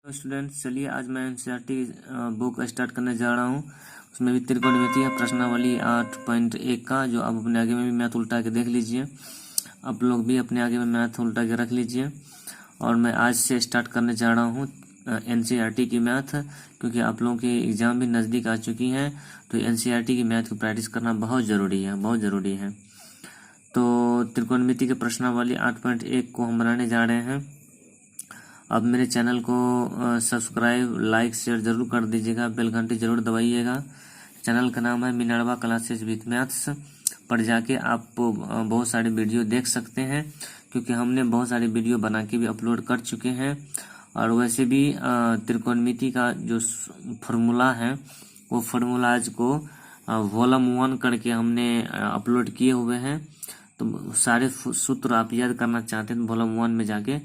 तो स्टूडेंट्स चलिए आज मैं एनसीईआरटी बुक स्टार्ट करने जा रहा हूँ। उसमें भी त्रिकोणमिति है प्रश्नावली 8.1 का, जो आप अपने आगे में भी मैथ उल्टा के देख लीजिए। आप लोग भी अपने आगे में मैथ उल्टा के रख लीजिए। और मैं आज से स्टार्ट करने जा रहा हूँ एनसीईआरटी की मैथ, क्योंकि आप लोगों की एग्ज़ाम भी नज़दीक आ चुकी हैं। तो एनसीईआरटी की मैथ की प्रैक्टिस करना बहुत ज़रूरी है, बहुत ज़रूरी है। तो त्रिकोणमिति के प्रश्नावली 8.1 को हम बनाने जा रहे हैं। अब मेरे चैनल को सब्सक्राइब, लाइक, शेयर ज़रूर कर दीजिएगा, बेल घंटी ज़रूर दबाइएगा। चैनल का नाम है मिनर्वा क्लासेस विथ मैथ्स। पर जाके आप बहुत सारे वीडियो देख सकते हैं, क्योंकि हमने बहुत सारे वीडियो बना के भी अपलोड कर चुके हैं। और वैसे भी त्रिकोणमिति का जो फार्मूला है, वो फार्मूलाज को वॉल्यूम 1 करके हमने अपलोड किए हुए हैं। तो सारे सूत्र आप याद करना चाहते हैं तो वॉल्यूम 1 में जाके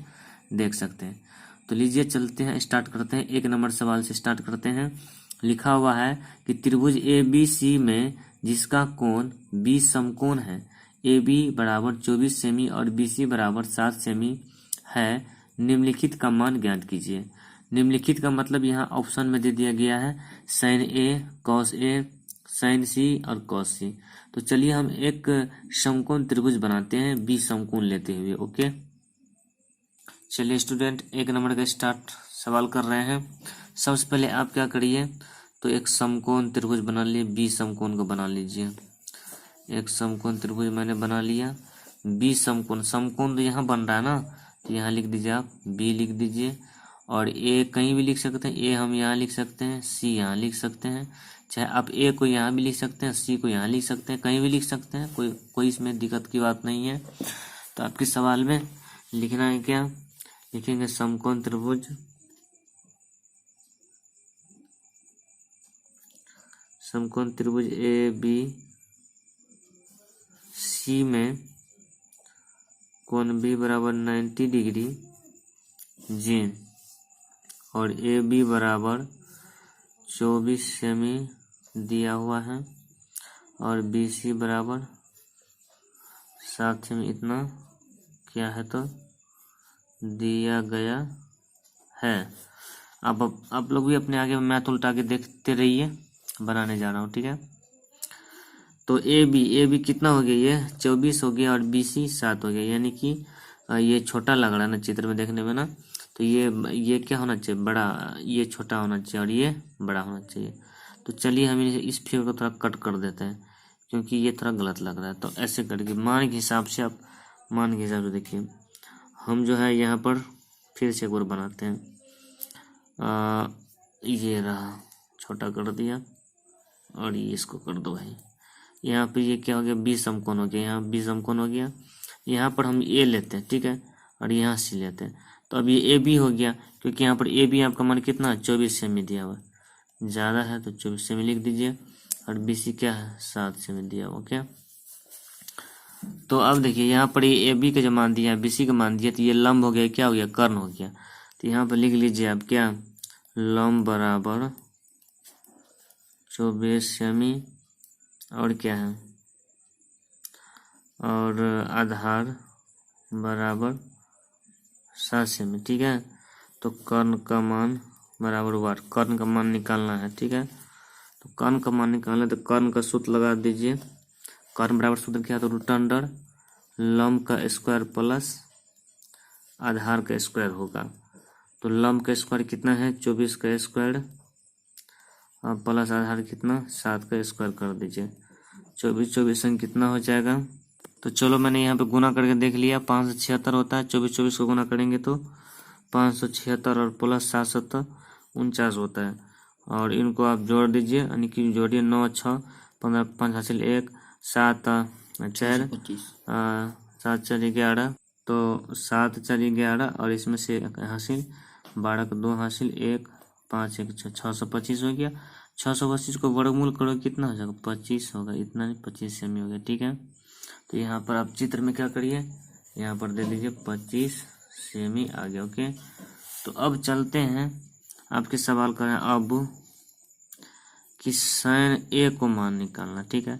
देख सकते हैं। तो लीजिए चलते हैं, स्टार्ट करते हैं। 1 नंबर सवाल से स्टार्ट करते हैं। लिखा हुआ है कि त्रिभुज ए बी सी में जिसका कोण बी समकोण है, ए बी बराबर 24 सेमी और बी सी बराबर 7 सेमी है, निम्नलिखित का मान ज्ञात कीजिए। निम्नलिखित का मतलब यहाँ ऑप्शन में दे दिया गया है sign A, cos A, sign सी और कॉस सी। तो चलिए हम एक समकोण त्रिभुज बनाते हैं बी समकोण लेते हुए। ओके, चलिए स्टूडेंट 1 नंबर का स्टार्ट सवाल कर रहे हैं। सबसे पहले आप क्या करिए, तो एक समकोण त्रिभुज बना लिए, बी समकोण को बना लीजिए। एक समकोण त्रिभुज मैंने बना लिया। बी समकोण, समकोण तो यहाँ बन रहा है ना, तो यहाँ लिख दीजिए आप बी लिख दीजिए। और ए कहीं भी लिख सकते हैं, ए हम यहाँ लिख सकते हैं, सी यहाँ लिख सकते हैं। चाहे आप ए को यहाँ भी लिख सकते हैं, सी को यहाँ लिख सकते हैं, कहीं भी लिख सकते हैं, कोई इसमें दिक्कत की बात नहीं है। तो आपके सवाल में लिखना है क्या, लिखेंगे समकोण त्रिभुज, समकोण त्रिभुज ए बी सी में कोण बी बराबर 90 डिग्री जी और ए बी बराबर 24 सेमी दिया हुआ है और बी सी बराबर 7 सेमी, इतना क्या है तो दिया गया है। अब आप लोग भी अपने आगे मैथ उल्टा के देखते रहिए, बनाने जा रहा हूँ, ठीक है। तो ए बी कितना हो गया, ये 24 हो गया और बी सी 7 हो गया, यानी कि ये छोटा लग रहा है ना चित्र में देखने में ना, तो ये क्या होना चाहिए, बड़ा, ये छोटा होना चाहिए और ये बड़ा होना चाहिए। तो चलिए हम इस फिगर को थोड़ा कट कर देते हैं, क्योंकि ये थोड़ा गलत लग रहा है। तो ऐसे करके मान के हिसाब से, आप मान के हिसाब से देखिए, हम जो है यहाँ पर फिर से एक बार बनाते हैं। ये रहा, छोटा कर दिया और ये इसको कर दो भाई। यहाँ पे ये क्या हो गया, बी समकोण हो गया, यहाँ बी समकोण हो गया। यहाँ पर हम ए लेते हैं, ठीक है, और यहाँ सी लेते हैं। तो अब ये ए बी हो गया, क्योंकि यहाँ पर ए बी आपका मान कितना है, 24 सेमी दिया हुआ, ज़्यादा है तो 24 सेमी लिख दीजिए। और बी सी क्या है, 7 सेमी दिया हुआ। क्या, तो अब देखिए यहाँ पर ये ए बी का जो मान दिया है, बी सी का मान दिया, तो ये लंब हो गया, क्या हो गया, कर्ण हो गया। तो यहाँ पर लिख लीजिए आप क्या, लंब बराबर 24 सेमी और क्या है, और आधार बराबर 7 सेमी, ठीक है। तो कर्ण का मान बराबर वाट, कर्ण का मान निकालना है, ठीक है। तो कर्ण का मान निकालना है, तो कर्ण का सूत्र लगा दीजिए। कर्ण बराबर सूत्र क्या, तो रूट अंडर लंब का स्क्वायर प्लस आधार का स्क्वायर होगा। तो लंब का स्क्वायर कितना है, 24 का स्क्वायर और प्लस आधार कितना, 7 का स्क्वायर कर दीजिए। 24 संग कितना हो जाएगा, तो चलो मैंने यहाँ पे गुना करके देख लिया, 576 होता है। 24 को गुना करेंगे तो 576 और प्लस 7 7 49 होता है। और इनको आप जोड़ दीजिए, यानी कि जोड़िए, 9 6 15 5 हासिल 1 7 4 7 4 11, तो 7 4 11 और इसमें से हासिल 12 का 2 हासिल 1 5 1 6, 625 हो गया। 625 को वर्गमूल करो, कितना हो जाएगा, 25 होगा, इतना नहीं 25 सेमी हो गया, ठीक है। तो यहाँ पर आप चित्र में क्या करिए, यहाँ पर दे दीजिए 25 सेमी आ गया। ओके, तो अब चलते हैं, आपके सवाल का है अब कि साइन ए को मान निकालना, ठीक है।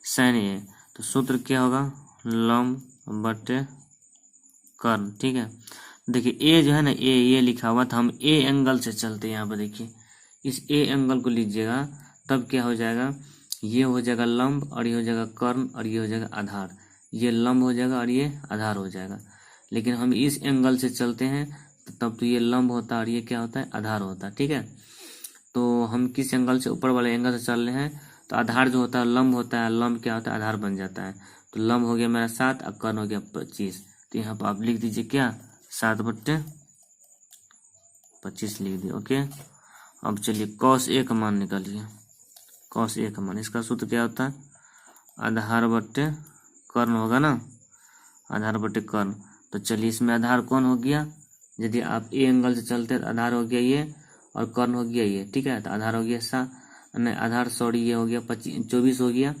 साइन ए, तो सूत्र क्या होगा, लंब बटे कर्ण, ठीक है। देखिए ए जो है ना, ये लिखा हुआ था, हम ए एंगल से चलते हैं। यहाँ पर देखिए इस ए एंगल को लीजिएगा, तब क्या हो जाएगा, ये हो जाएगा लंब और ये हो जाएगा कर्ण और ये हो जाएगा आधार। ये लंब हो जाएगा और ये आधार हो जाएगा। लेकिन हम इस एंगल से चलते हैं तो तब तो ये लंब होता है और ये क्या होता है, आधार होता है। ठीक है, तो हम किस एंगल से, ऊपर वाले एंगल से चल रहे हैं, तो आधार जो होता है लंब होता है, लंब क्या होता है, आधार बन जाता है। तो लंब हो गया मेरा 7 और कर्ण हो गया 25। तो यहाँ पर आप लिख दीजिए क्या, 7/25 लिख दिए। ओके, अब चलिए cos A का मान निकालिए। cos A का मान, इसका सूत्र क्या होता है, आधार बट्टे कर्ण होगा ना, आधार बट्टे कर्ण। तो चलिए इसमें आधार कौन हो गया, यदि आप ए एंगल से चलते हैं तो आधार हो गया ये और कर्ण हो गया ये। ठीक है, तो आधार हो गया नहीं आधार सॉरी ये हो गया 24 हो गया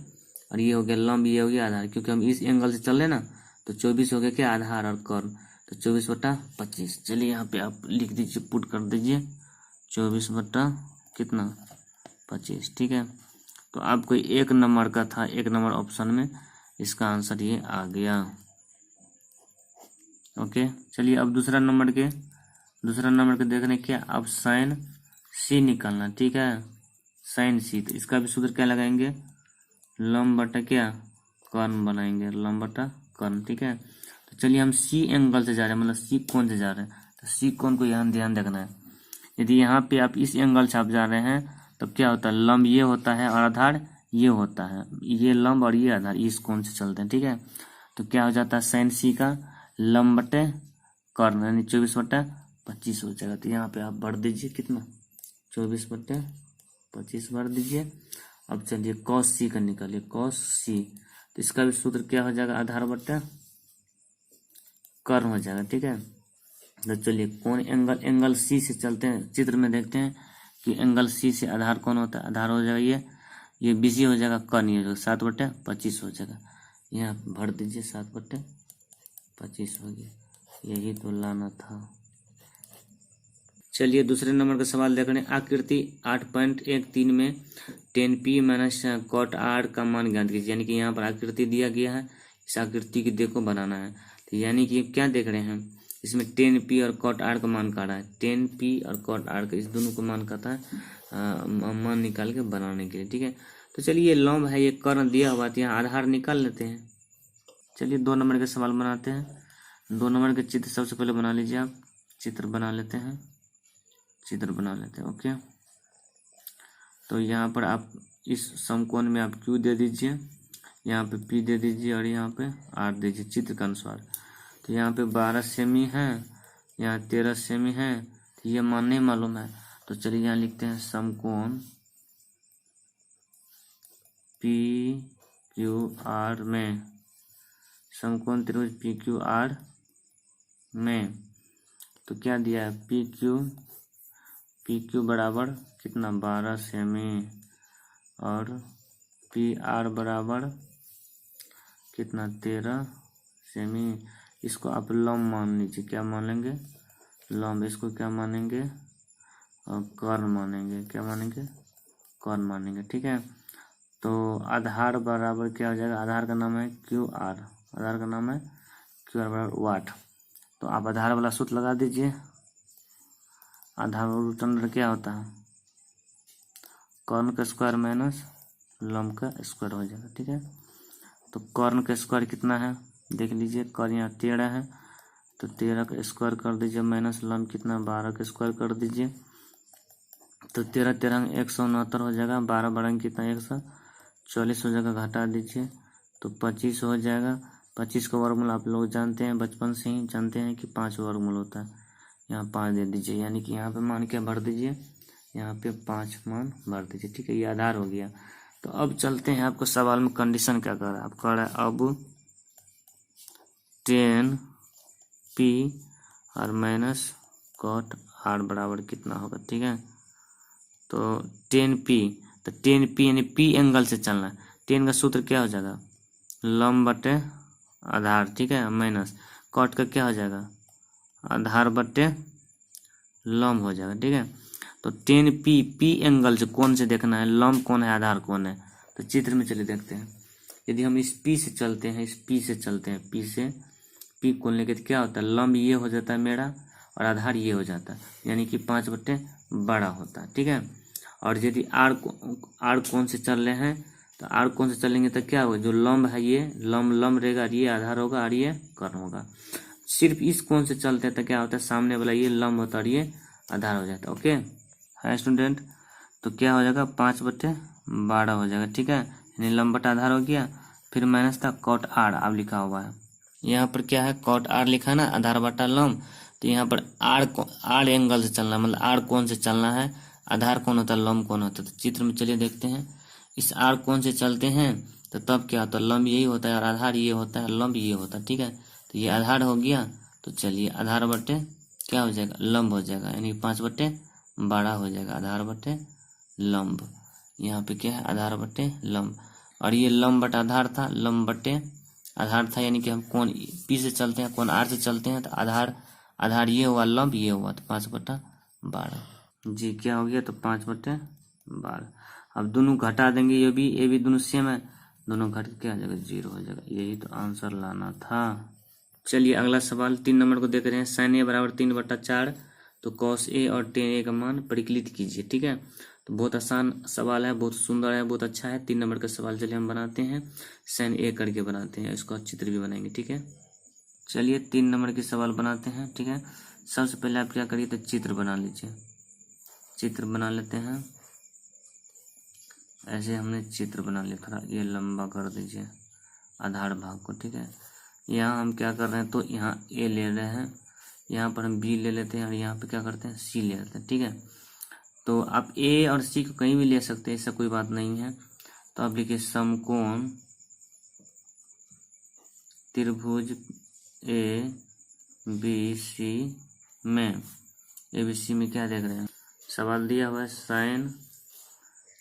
और ये हो गया लंब, ये हो गया आधार, क्योंकि हम इस एंगल से चल रहे ना। तो 24 हो गया क्या, आधार और कर्ण, तो 24/25। चलिए यहाँ पे आप लिख दीजिए, पुट कर दीजिए 24 कितना 25। ठीक है, तो आपको 1 नंबर का था, 1 नंबर ऑप्शन में इसका आंसर ये आ गया। ओके, चलिए अब दूसरा नंबर के देखने क्या, अब साइन सी निकालना। ठीक है, साइन सी, तो इसका भी सूत्र क्या लगाएंगे, लंब बटा क्या, कर्ण बनाएंगे, लंब बटा कर्ण। ठीक है, तो चलिए हम सी एंगल से जा रहे हैं, मतलब सी कोण से जा रहे हैं, तो सी कोण को यहाँ ध्यान रखना है। यदि यहाँ पे आप इस एंगल से आप जा रहे हैं तो क्या होता है, लंब ये होता है और आधार ये होता है, ये लंब और ये आधार, इस कोण से चलते हैं। ठीक है, तो क्या हो जाता है, साइन सी का लंब बटे कर्ण यानी 24/25 हो जाएगा। तो यहाँ पे आप भर दीजिए कितना, 24/25 भर दीजिए। अब चलिए cos सी का निकालिए, cos सी, तो इसका भी सूत्र क्या हो जाएगा, आधार बट्टे कर्ण हो जाएगा। ठीक है, तो चलिए कौन एंगल सी से चलते हैं, चित्र में देखते हैं कि एंगल सी से आधार कौन होता है, आधार हो जाएगा ये बीसी हो जाएगा, कर्ण ये हो जाएगा 7/25 हो जाएगा। यहाँ भर दीजिए 7/25 हो गया, यही तो लाना था। चलिए दूसरे नंबर का सवाल देख रहे हैं, आकृति 8.13 में 10p माइनस cot r का मान ज्ञात कीजिए। यानी कि यहाँ पर आकृति दिया गया है, इस आकृति की देखो बनाना है। तो यानी कि क्या देख रहे हैं, इसमें 10p और cot r का मान काटा है, 10p और cot r का इस दोनों को मान काटा है मान निकाल के बनाने के लिए। ठीक है, तो चलिए ये लंब है, ये कर्ण दिया हुआ, तो यहाँ आधार निकाल लेते हैं। चलिए 2 नंबर के सवाल बनाते हैं। 2 नंबर के चित्र सबसे पहले बना लीजिए आप, चित्र बना लेते हैं। ओके, तो यहाँ पर आप इस समकोण में आप Q दे दीजिए, यहाँ पे P दे दीजिए और यहाँ पे R दीजिए चित्र के अनुसार। तो यहाँ पे 12 सेमी है, यहाँ 13 सेमी है, तो ये मान नहीं मालूम है। तो चलिए यहाँ लिखते हैं समकोण PQR में, समकोण त्रिभुज PQR में, तो क्या दिया है, PQ बराबर कितना 12 सेमी और PR बराबर कितना 13 सेमी। इसको आप लंब मान लीजिए, क्या मान लेंगे, लंब। इसको क्या मानेंगे, और कर्ण मानेंगे, क्या मानेंगे, कर्ण मानेंगे। ठीक है, तो आधार बराबर क्या हो जाएगा, आधार का नाम है QR, आधार का नाम है QR बराबर वाट। तो आप आधार वाला सूत्र लगा दीजिए, आधार रूट अंडर क्या होता है, कर्ण का स्क्वायर माइनस लंब का स्क्वायर हो जाएगा। ठीक है, तो कर्ण का स्क्वायर कितना है, देख लीजिए, कर्ण यहाँ 13 है, तो 13 का स्क्वायर कर दीजिए माइनस लंब कितना 12 का स्क्वायर कर दीजिए। तो 13 169 हो जाएगा, 12 बढ़ेंगे कितना 140 हो जाएगा, घटा दीजिए तो 25 हो जाएगा। 25 का वर्गमूल आप लोग जानते हैं, बचपन से ही जानते हैं कि 5 वर्गमूल होता है। यहाँ 5 दे दीजिए, यानी कि यहाँ पे मान क्या भर दीजिए, यहाँ पे 5 मान भर दीजिए। ठीक है, ये आधार हो गया। तो अब चलते हैं, आपको सवाल में कंडीशन क्या कर रहा है, आप कह रहा है अब 10p और माइनस cot r बराबर कितना होगा। ठीक है, तो 10p, तो 10p यानी p एंगल से चलना है। 10 का सूत्र क्या हो जाएगा, लंब बटे आधार। ठीक है, माइनस cot का क्या हो जाएगा, आधार बटे लंब हो जाएगा। ठीक है, तो 10p p एंगल से कौन से देखना है, लंब कौन है, आधार कौन है। तो चित्र में चलिए देखते हैं, यदि हम इस p से चलते हैं, इस p से चलते हैं, p से पी खोल लेंगे तो क्या होता है, लंब ये हो जाता है मेरा और आधार ये हो जाता है, यानी कि 5/12 होता है। ठीक है। और यदि आर कोण से चल रहे हैं तो आर कोण से चलेंगे तो क्या होगा, जो लंब है ये लंब रहेगा और ये आधार होगा और ये कर्ण होगा। सिर्फ इस कोण से चलते हैं तो क्या होता है, सामने वाला ये लंब होता है और ये आधार हो जाता है। ओके है स्टूडेंट, तो क्या हो जाएगा 5/12 हो जाएगा। ठीक है, यानी लंब बटा आधार हो गया। फिर माइनस था कॉट आर अब लिखा हुआ है, यहाँ पर क्या है कॉट आर लिखा ना, आधार बटा लंब। तो यहाँ पर आर एंगल से चलना मतलब आर कोण से चलना है, आधार कौन होता है, लंब कौन होता है। तो चित्र में चलिए देखते हैं, इस आर कोण से चलते हैं तो तब क्या होता है, लंब यही होता है और आधार ये होता है, लंब ये होता है। ठीक है, तो ये आधार हो गया, तो चलिए आधार बटे क्या हो जाएगा, लंब हो जाएगा, यानी 5/12 हो जाएगा, आधार बटे लंब। यहाँ पे क्या है, आधार बटे लंब, और ये लंब बटा आधार था, लंब बटे आधार था, यानी कि हम कोण पी से चलते हैं, कोण आर से चलते हैं तो आधार ये हुआ, लंब ये हुआ, तो 5/12 जी क्या हो गया, तो 5/12। अब दोनों घटा देंगे, ये भी दोनों सेम है, दोनों घट के क्या हो जाएगा, 0 हो जाएगा। यही तो आंसर लाना था। चलिए अगला सवाल 3 नंबर को देख रहे हैं। sin a बराबर 3/4, तो cos a और tan a का मान परिकलित कीजिए। ठीक है, तो बहुत आसान सवाल है, बहुत सुंदर है, बहुत अच्छा है। 3 नंबर का सवाल चलिए हम बनाते हैं, sin a करके बनाते हैं, इसका चित्र भी बनाएंगे। ठीक है, चलिए 3 नंबर के सवाल बनाते हैं। ठीक है, सबसे पहले आप क्या करिए, तो चित्र बना लीजिए, चित्र बना लेते हैं। ऐसे हमने चित्र बना लिया, थोड़ा ये लंबा कर दीजिए आधार भाग को। ठीक है, यहाँ हम क्या कर रहे हैं, तो यहाँ ए ले रहे हैं, यहाँ पर हम बी ले लेते हैं और यहाँ पे क्या करते हैं, सी ले लेते हैं। ठीक है, तो आप ए और सी को कहीं भी ले सकते हैं, ऐसा कोई बात नहीं है। तो आप लिखिए समकोण त्रिभुज ए बी सी में, ए बी सी में क्या देख रहे हैं, सवाल दिया हुआ है sin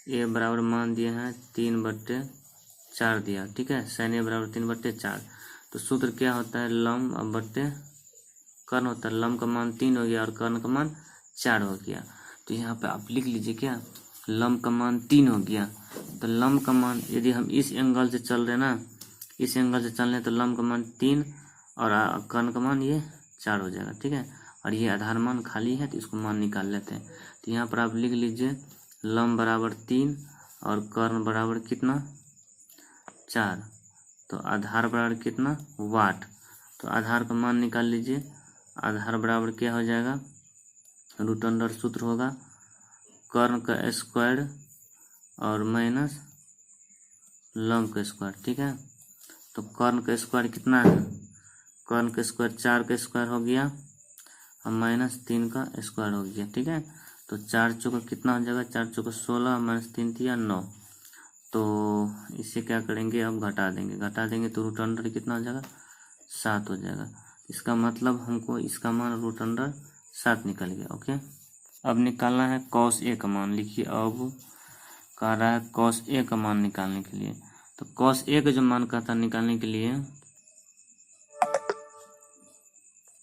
a बराबर मान दिए हैं 3/4 दिया। ठीक है, sin a बराबर 3/4, तो सूत्र क्या होता है, लंब अब बट्टे कर्ण होता है, लंब का मान 3 हो गया और कर्ण का मान 4 हो गया। तो यहाँ पे आप लिख लीजिए क्या, लंब का मान 3 हो गया, तो लंब का मान यदि हम इस एंगल से चल रहे हैं ना, इस एंगल से चल रहे हैं, तो लंब का मान 3 और कर्ण का मान ये 4 हो जाएगा। ठीक है, और ये आधार मान खाली है तो इसको मान निकाल लेते हैं। तो यहाँ पर आप लिख लीजिए लंब बराबर 3 और कर्ण बराबर कितना, 4, तो आधार बराबर कितना, वाट। तो आधार का मान निकाल लीजिए, आधार बराबर क्या हो जाएगा, रूट अंडर सूत्र होगा कर्ण का स्क्वायर और माइनस लंब का स्क्वायर। ठीक है, तो कर्ण का स्क्वायर कितना है, कर्ण का स्क्वायर 4 का स्क्वायर हो गया और माइनस 3 का स्क्वायर हो गया। ठीक है, तो 4 चौका कितना हो जाएगा, 4 चौका 16 माइनस 3 दिया 9, तो इसे क्या करेंगे, अब घटा देंगे तो रूट अंडर कितना हो जाएगा, 7 हो जाएगा। इसका मतलब हमको इसका मान रूट अंडर 7 निकल गया। ओके, अब निकालना है cos a का मान, लिखिए अब कह रहा है cos a का मान निकालने के लिए, तो cos a का जो मान कहता है निकालने के लिए,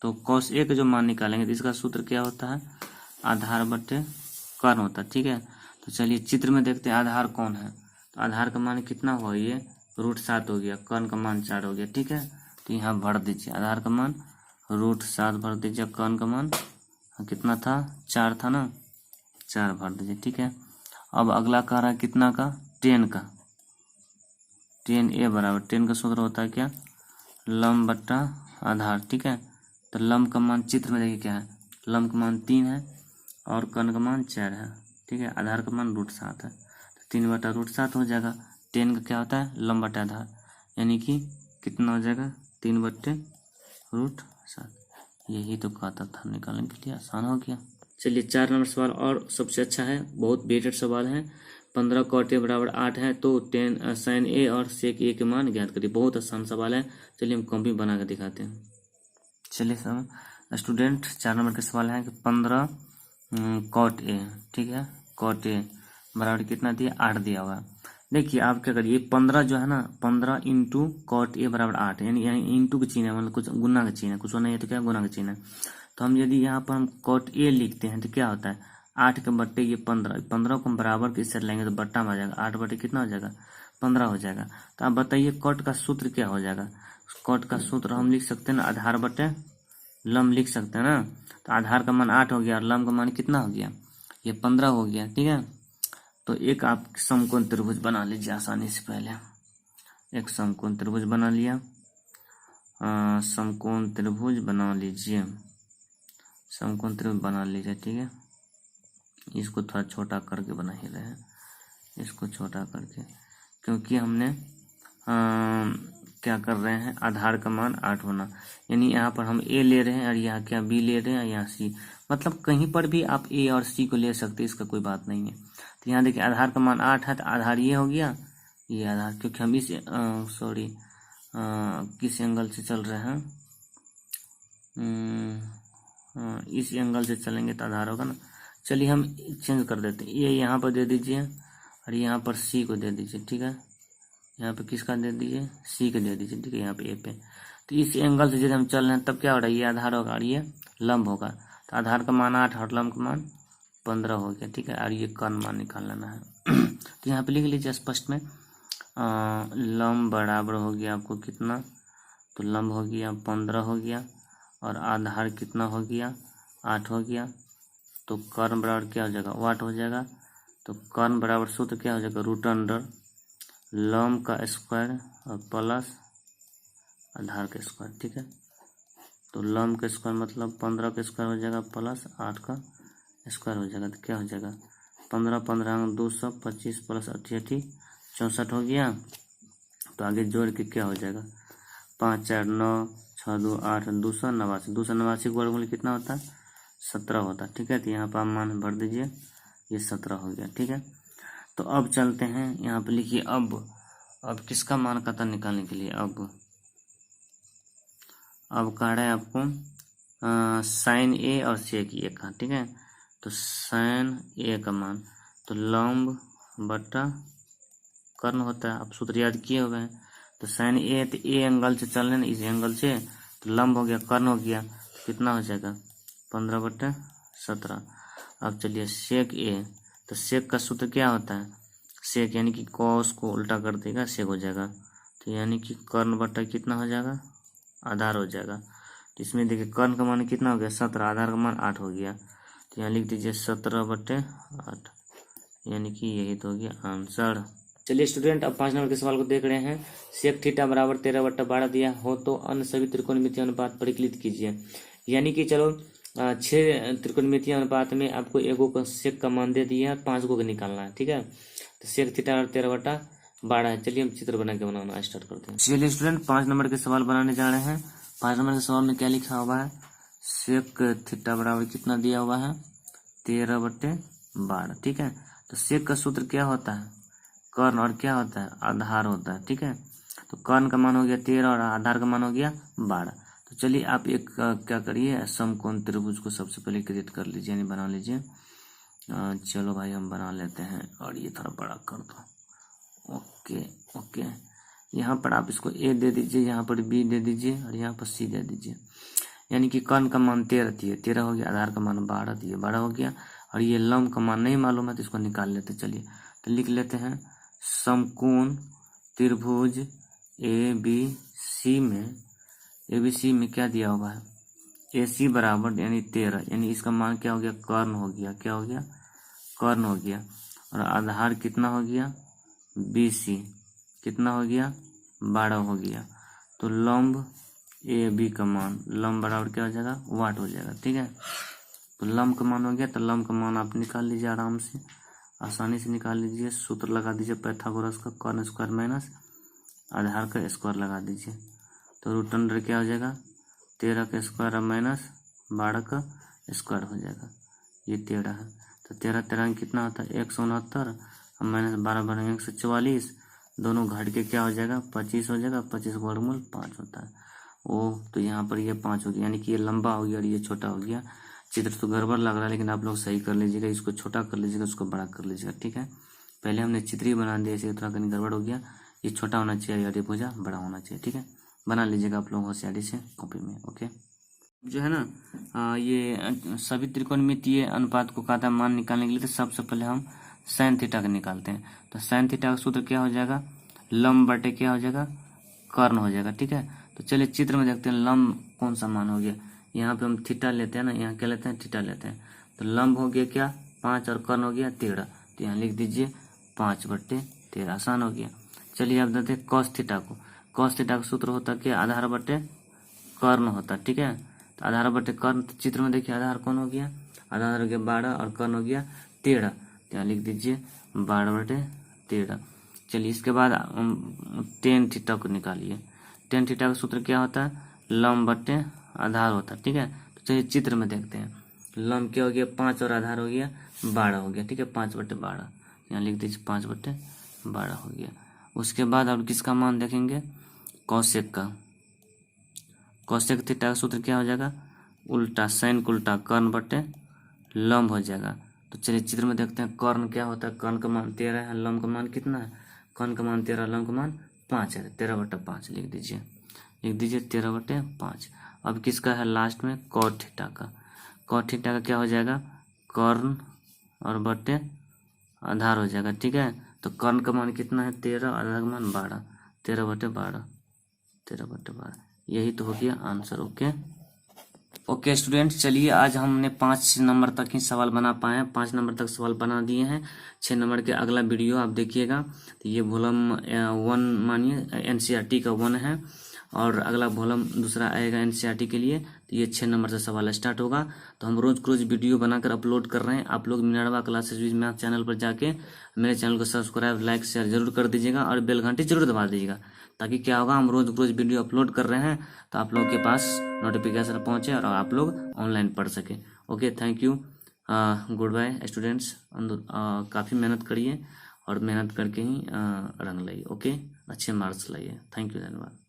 तो cos a का जो मान निकालेंगे तो इसका सूत्र क्या होता है, आधार बटे कर्ण होता है। ठीक है, तो चलिए चित्र में देखते हैं आधार कौन है, तो आधार का मान कितना हुआ, ये √7 हो गया, कर्ण का मान 4 हो गया। ठीक है, तो यहाँ भर दीजिए आधार का मान √7 भर दीजिए, कर्ण का मान कितना था, 4 था ना, 4 भर दीजिए। ठीक है, अब अगला कह रहा है कितना का, tan का, tan a बराबर, tan का सूत्र होता है क्या, लंब बट्टा आधार। ठीक है, तो लंब का मान चित्र में देखिए क्या है, लंब का मान 3 है और कर्ण का मान 4 है। ठीक है, आधार का मान √7 है, तो 3/√7 हो जाएगा। tan का क्या होता है, लंब बटा आधार, यानी कि कितना हो जाएगा, 3/√7। यही तो कहता था, निकालने के लिए आसान हो गया। चलिए 4 नंबर सवाल और सबसे अच्छा है, बहुत बेटेड सवाल है। 15 cot a बराबर 8 है, तो sin a और sec a के मान ज्ञात करिए। बहुत आसान सवाल है, चलिए हम कॉपी बना कर दिखाते हैं। चलिए सब स्टूडेंट 4 नंबर का सवाल है कि 15 cot a, ठीक है, cot a बराबर कितना दिया, 8 दिया हुआ। देखिए आप क्या करिए, 15 जो है ना, 15 इंटू cot a बराबर 8, यानी इंटू का चिन्ह है, मतलब कुछ गुना का चिन्ह है, कुछ नहीं है तो क्या गुना का चिन्ह है। तो हम यदि यहाँ पर हम cot a लिखते हैं तो क्या होता है, 8 के बट्टे ये 15 को हम बराबर के इससे लेंगे तो बट्टा में आ जाएगा, 8 बट्टे कितना हो जाएगा, 15 हो जाएगा। तो आप बताइए कॉट का सूत्र क्या हो जाएगा, कॉट का सूत्र हम लिख सकते हैं ना, आधार बटे लंब लिख सकते हैं ना। तो आधार का मान 8 हो गया और लंब का मान कितना हो गया, ये 15 हो गया। ठीक है, तो एक आप समकोण त्रिभुज बना लीजिए आसानी से। पहले एक समकोण त्रिभुज बना लिया, समकोण त्रिभुज बना लीजिए, समकोण त्रिभुज बना लीजिए। ठीक है, इसको थोड़ा छोटा करके बना ही रहे हैं, इसको छोटा करके, क्योंकि हमने क्या कर रहे हैं, आधार का मान 8 होना, यानी यहाँ पर हम ए ले रहे हैं और यहाँ क्या बी ले रहे हैं, यहाँ सी, मतलब कहीं पर भी आप ए और सी को ले सकते हैं, इसका कोई बात नहीं है। तो यहाँ देखिए आधार का मान 8 है, तो आधार ये हो गया, ये आधार, क्योंकि हम इस किस एंगल से चल रहे हैं, इस एंगल से चलेंगे तो आधार होगा ना। चलिए हम चेंज कर देते हैं, ये यहाँ पर दे दीजिए और यहाँ पर सी को दे दीजिए। ठीक है, यहाँ पे किसका दे दीजिए, सी का दे दीजिए। ठीक है, यहाँ पे ए पे, तो इस एंगल से यदि हम चल रहे हैं तब क्या हो रहा है, ये आधार होगा और ये लंब होगा। तो आधार का मान 8 और लंब का मान 15 हो गया। ठीक है, और ये कर्ण मान निकाल लेना है। तो यहाँ पे लिख लीजिए स्पष्ट में, लंब बराबर हो गया आपको कितना, तो लंब हो गया 15 हो गया और आधार कितना हो गया, 8 हो गया। तो कर्ण बराबर क्या हो जाएगा, 8 हो जाएगा। तो कर्ण बराबर सूत्र क्या हो जाएगा, रूट अंडर लंब का स्क्वायर और प्लस आधार का स्क्वायर। ठीक है, तो लंब का स्क्वायर मतलब 15 का स्क्वायर हो जाएगा प्लस 8 का स्क्वायर हो जाएगा। तो क्या हो जाएगा, 15 15 200, 25 प्लस 88 64 हो गया। तो आगे जोड़ के क्या हो जाएगा, 5 4 9 6 2 8 289, 289 का वर्गमूल कितना होता है, 17 होता है। ठीक है, तो यहाँ पर आप मान भर दीजिए, ये 17 हो गया। ठीक है, तो अब चलते हैं, यहाँ पे लिखिए अब किसका मान पता निकालने के लिए, अब कह रहा है आपको साइन ए और सेक ए का। ठीक है, तो साइन ए का मान, तो लंब बटा कर्ण होता है, आप सूत्र याद किए हो गए। तो साइन ए, तो ए एंगल से चल रहे हैं इस एंगल से, तो लंब हो गया कर्ण हो गया, तो कितना हो जाएगा 15/17। अब चलिए सेक ए, तो सेक का सूत्र क्या होता है, सेक यानी कि कॉस को उल्टा कर देगा, सेक हो जाएगा। तो यानी कि कर्ण बटा कितना हो जाएगा, आधार हो जाएगा। तो इसमें देखिए कर्ण का मान कितना हो गया 17, आधार का मान 8 हो गया। तो यहाँ लिख दीजिए 17/8, यानी कि यही तो हो गया आंसर। चलिए स्टूडेंट, अब 5 नंबर के सवाल को देख रहे हैं। सेक थीटा बराबर 13/12 दिया हो तो अन्य सभी त्रिकोणमितीय अनुपात परिकलित कीजिए। यानी कि चलो 6 त्रिकोणमितीय अनुपात में आपको एगो का सेक का मान दे दिया है, 5 को निकालना है। ठीक है, तो सेक थीटा 13/12 है। चलिए हम चित्र बना के बनाना स्टार्ट करते हैं। चलिए स्टूडेंट, 5 नंबर के सवाल बनाने जा रहे हैं। 5 नंबर के सवाल में क्या लिखा हुआ है, सेक थीटा बराबर कितना दिया हुआ है, 13/12। ठीक है, तो सेक का सूत्र क्या होता है, कर्ण, और क्या होता है, आधार होता है। ठीक है, तो कर्ण का मान हो गया 13 और आधार का मान हो गया 12। तो चलिए आप एक क्या करिए, समकोण त्रिभुज को सबसे पहले क्रिएट कर लीजिए, यानी बना लीजिए। चलो भाई हम बना लेते हैं, और ये थोड़ा बड़ा कर दो। ओके ओके, यहाँ पर आप इसको ए दे दीजिए, यहाँ पर बी दे दीजिए और यहाँ पर सी दे दीजिए। यानी कि कर्ण का मान 13 दिए, 13 हो गया, आधार का मान 12 दिए, 12 हो गया। और ये लंब का मान नहीं मालूम है तो इसको निकाल लेते। चलिए तो लिख लेते हैं, समकोण त्रिभुज ए बी सी में क्या दिया हुआ है, ए सी बराबर यानी 13, यानी इसका मान क्या हो गया, कर्ण हो गया, क्या हो गया, कर्ण हो गया। और आधार कितना हो गया, बी सी कितना हो गया, 12 हो गया। तो लंब ए बी का मान, लंब बराबर क्या हो जाएगा, 8 हो जाएगा। ठीक है, तो लंब का मान हो गया, तो लंब का मान आप निकाल लीजिए आराम से, आसानी से निकाल लीजिए। सूत्र लगा दीजिए पाइथागोरस का, कर्ण स्क्वायर माइनस आधार का स्क्वायर लगा दीजिए। तो रूट अंडर क्या हो जाएगा, 13 का स्क्वायर माइनस 12 का स्क्वायर हो जाएगा, ये 13 है। तो 13 13 कितना होता है, 169 और माइनस 12 12 144, दोनों घट के क्या हो जाएगा, 25 हो जाएगा। 25 का वर्गमूल 5 होता है। तो यहाँ पर ये 5 हो गया, यानी कि ये लंबा हो गया और ये छोटा हो गया। चित्र तो गड़बड़ लग रहा है, लेकिन आप लोग सही कर लीजिएगा, इसको छोटा कर लीजिएगा, उसको बड़ा कर लीजिएगा। ठीक है, पहले हमने चित्र ही बना दिया, इसे थोड़ा कहीं गड़बड़ हो गया। ये छोटा होना चाहिए और ये भुजा बड़ा होना चाहिए। ठीक है, बना लीजिएगा आप लोग होशियारी से कॉपी में। ओके, जो है ना ये सभी त्रिकोणमितीय अनुपात को कहता है मान निकालने के लिए, तो सबसे पहले हम साइन थीटा का निकालते हैं। तो साइन थीटा का सूत्र क्या हो जाएगा, लंब बटे क्या हो जाएगा, कर्ण हो जाएगा। ठीक है, तो चलिए चित्र में देखते हैं लंब कौन सा मान हो गया। यहाँ पे हम थीटा लेते हैं ना, यहाँ क्या लेते हैं, थीटा लेते हैं। तो लंब हो गया क्या 5 और कर्ण हो गया 13। तो यहाँ लिख दीजिए 5/13, आसान हो गया। चलिए अब देते हैं कॉस थीटा को। कॉस थीटा का सूत्र होता है क्या, आधार बटे कर्ण होता, ठीक है। तो आधार बटे कर्ण, तो चित्र में देखिए आधार कौन हो गया, आधार हो गया 12 और कर्ण हो गया 13। तो यहाँ लिख दीजिए 12/13। चलिए इसके बाद टेन थीटा को निकालिए। टेन थीटा का सूत्र क्या होता है, लंब बटे आधार होता है, ठीक है। तो चलिए चित्र में देखते हैं। लंब क्या हो गया 5 और आधार हो गया 12 हो गया, ठीक है, 5/12। यहाँ लिख दीजिए 5/12 हो गया। उसके बाद अब किसका मान देखेंगे, कौशिक का। कौशिक थीटा का सूत्र क्या हो जाएगा, उल्टा साइन को उल्टा कर्ण बटे लंब हो जाएगा। तो चलिए चित्र में देखते हैं कर्ण क्या होता है, कर्ण का मान 13 है, लंब का मान कितना है, कर्ण का मान 13, लंब का मान 5 है। 13/5 लिख दीजिए 13/5। अब किसका है लास्ट में, कॉट थीटा का। कॉट थीटा का क्या हो जाएगा, कर्ण और बटे आधार हो जाएगा, ठीक है। तो कर्ण का मान कितना है 13, आधार का मान 12, 13/12। यही तो हो गया आंसर। ओके स्टूडेंट, चलिए आज हमने 5 नंबर तक ही सवाल बना पाए हैं, 5 नंबर तक सवाल बना दिए हैं। 6 नंबर के अगला वीडियो आप देखिएगा। तो ये वॉल्यूम 1 मानिए एनसीईआरटी का 1 है, और अगला वॉल्यूम दूसरा आएगा एनसीईआरटी के लिए। तो ये 6 नंबर से सवाल स्टार्ट होगा। तो हम रोज वीडियो बनाकर अपलोड कर रहे हैं। आप लोग Minerva classes with math channel पर जाके मेरे चैनल को सब्सक्राइब, लाइक, शेयर जरूर कर दीजिएगा, और बेल घंटी जरूर दबा दीजिएगा, ताकि क्या होगा, हम रोज वीडियो अपलोड कर रहे हैं तो आप लोगों के पास नोटिफिकेशन पहुंचे और आप लोग ऑनलाइन पढ़ सके। Okay, thank you, good bye students. काफ़ी मेहनत करिए और मेहनत करके ही रंग लाइए। ओके, अच्छे मार्क्स लाइए। थैंक यू, धन्यवाद।